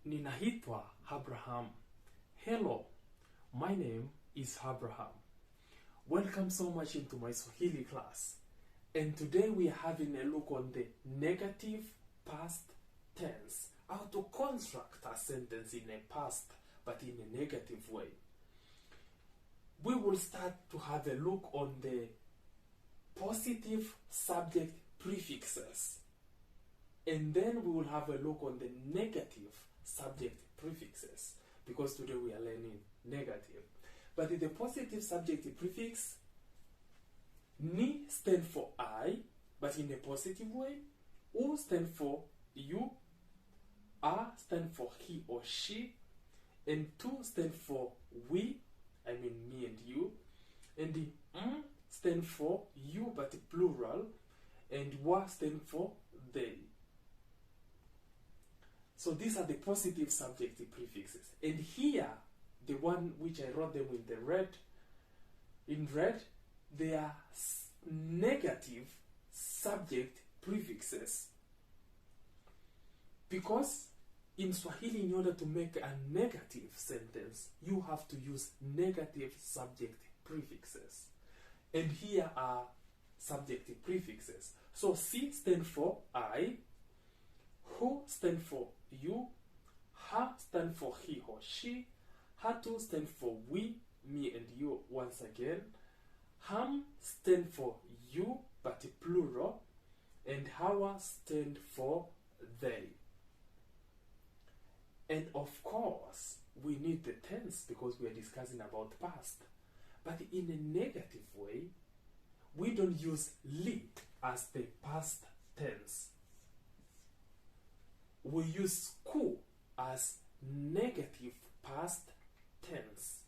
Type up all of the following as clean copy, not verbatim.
Ninahitwa Abraham. Hello, my name is Abraham. Welcome so much into my Swahili class. And today we are having a look on the negative past tense. How to construct a sentence in a past but in a negative way. We will start to have a look on the positive subject prefixes. And then we will have a look on the negative subject prefixes, because today we are learning negative. But in the positive subject prefix, ni stand for I, but in a positive way. U stand for you, a stand for he or she, and tu stand for we, I mean me and you, and the stand for you but plural, and wa stand for they. So these are the positive subject prefixes. And here, the one which I wrote them in red, they are negative subject prefixes. Because in Swahili, in order to make a negative sentence, you have to use negative subject prefixes. And here are subject prefixes. So si stand for I, hu stand for you, ha stand for he or she, hatu stand for we, me and you once again, ham stand for you but plural, and hawa stand for they. And of course, we need the tense because we are discussing about past. But in a negative way, we don't use li as the past tense. We use ku as negative past tense.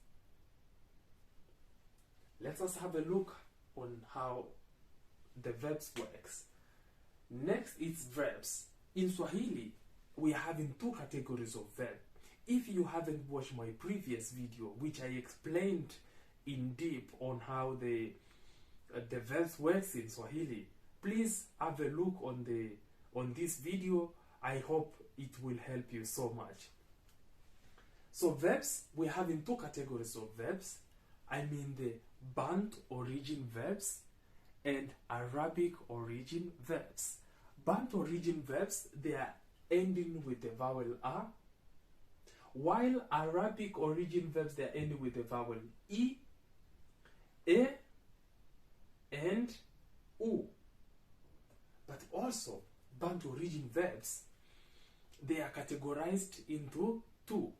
Let us have a look on how the verbs works. Next is verbs. In Swahili, we are having two categories of verb. If you haven't watched my previous video, which I explained in deep on how the verbs works in Swahili, please have a look on this video. I hope it will help you so much. So verbs, we're having two categories of verbs. I mean the Bantu origin verbs and Arabic origin verbs. Bantu origin verbs, they are ending with the vowel A, while Arabic origin verbs, they are ending with the vowel I, E, and U. But also, Bantu origin verbs, they are categorized into two.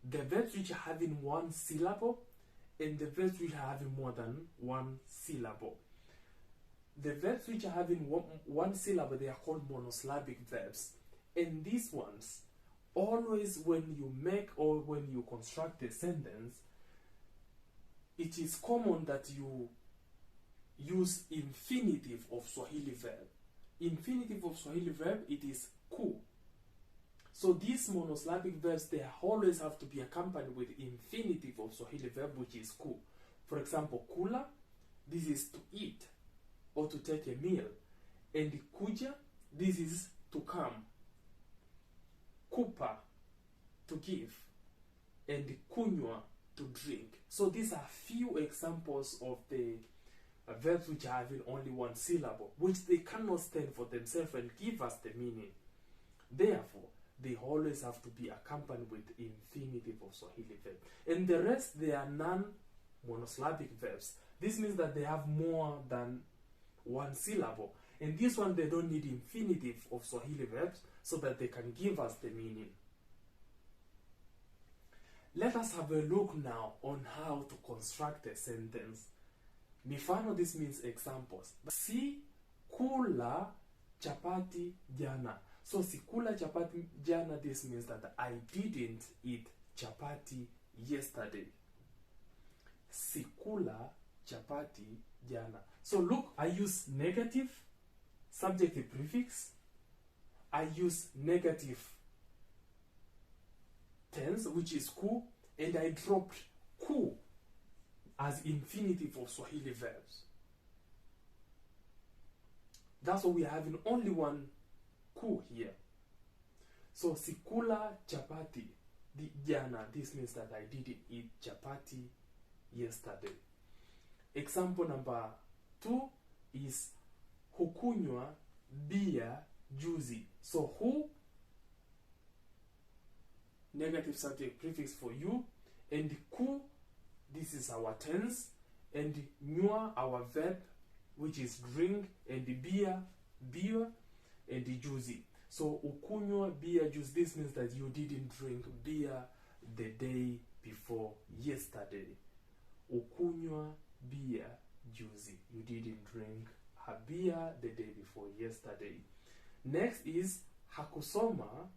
The verbs which are having one syllable and the verbs which are having more than one syllable. The verbs which are having one syllable, they are called monosyllabic verbs. And these ones, always when you make or when you construct a sentence, it is common that you use infinitive of Swahili verb. Infinitive of Swahili verb, it is ku. So these monosyllabic verbs, they always have to be accompanied with infinitive of Swahili verb, which is ku. For example, kula, this is to eat or to take a meal. And kuja, this is to come. Kupa, to give. And kunywa, to drink. So these are few examples of the verbs which are having only one syllable, which they cannot stand for themselves and give us the meaning. Therefore, they always have to be accompanied with infinitive of Swahili verb. And the rest, they are non-monosyllabic verbs. This means that they have more than one syllable. And this one, they don't need infinitive of Swahili verbs so that they can give us the meaning. Let us have a look now on how to construct a sentence. Mifano, this means examples. Si kula chapati jana. So sikula chapati jana, this means that I didn't eat chapati yesterday. Sikula chapati jana. So look, I use negative subjective prefix. I use negative tense, which is ku, and I dropped ku as infinitive of Swahili verbs. That's why we are having only one ku here. So sikula chapati jana. This means that I didn't eat chapati yesterday. Example number 2 is hukunywa bia juzi. So who, negative subject prefix for you, and ku, this is our tense, and nywa, our verb, which is drink, and bia, beer, and juzi. So ukunywa bia juzi, this means that you didn't drink beer the day before yesterday. Ukunywa bia juzi, you didn't drink a beer the day before yesterday. Next is hakusoma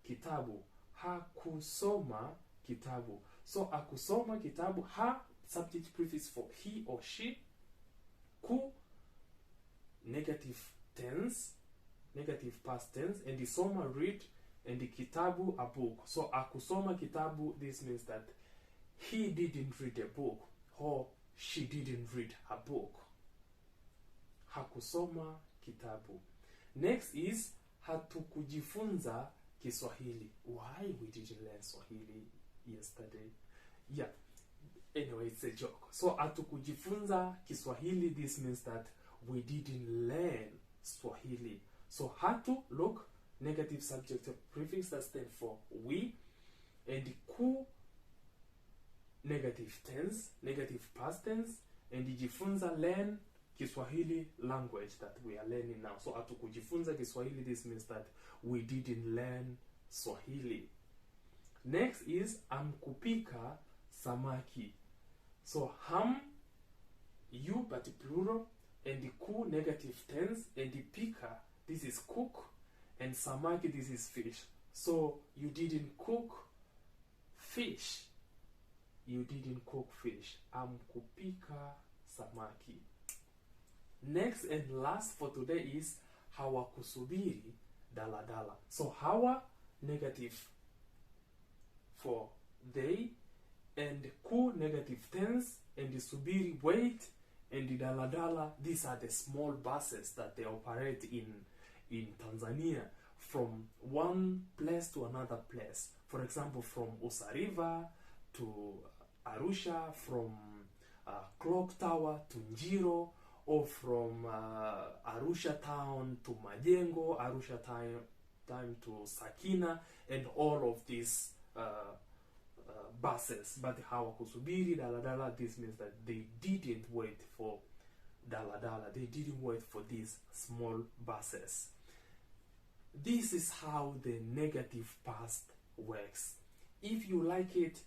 kitabu. Hakusoma kitabu. So hakusoma kitabu, ha, subject prefix for he or she, ku, negative tense, negative past tense, and the soma, read, and the kitabu, a book. So hakusoma kitabu, this means that he didn't read a book or she didn't read a book. Hakusoma kitabu. Next is hatukujifunza Kiswahili. Why we didn't learn Swahili yesterday? Yeah. Anyway, it's a joke. So hatukujifunza Kiswahili, this means that we didn't learn Swahili. So hatu, look, negative subject prefix that stands for we, and ku, negative tense, negative past tense, and jifunza, learn Kiswahili, language that we are learning now. So hatukujifunza Kiswahili, this means that we didn't learn Swahili. Next is amkupika samaki. So ham, you, but plural, and the ku, negative tense, and the pika, this is cook, and samaki, this is fish. So you didn't cook fish. You didn't cook fish. Amkupika samaki. Next and last for today is hawakusubiri daladala. So hawa, negative for they, and ku, negative tense, and the subiri, wait, and the daladala, these are the small buses that they operate in Tanzania from one place to another place. For example, from Usariva to Arusha, from Clock Tower to Njiro, or from Arusha town to Majengo, Arusha time to Sakina, and all of these buses. But hawakusubiri daladala, this means that they didn't wait for daladala, they didn't wait for these small buses. This is how the negative past works. If you like it,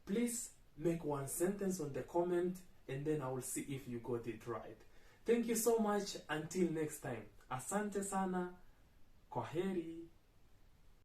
please make one sentence on the comment, and then I will see if you got it right. Thank you so much. Until next time. Asante sana. Kwaheri.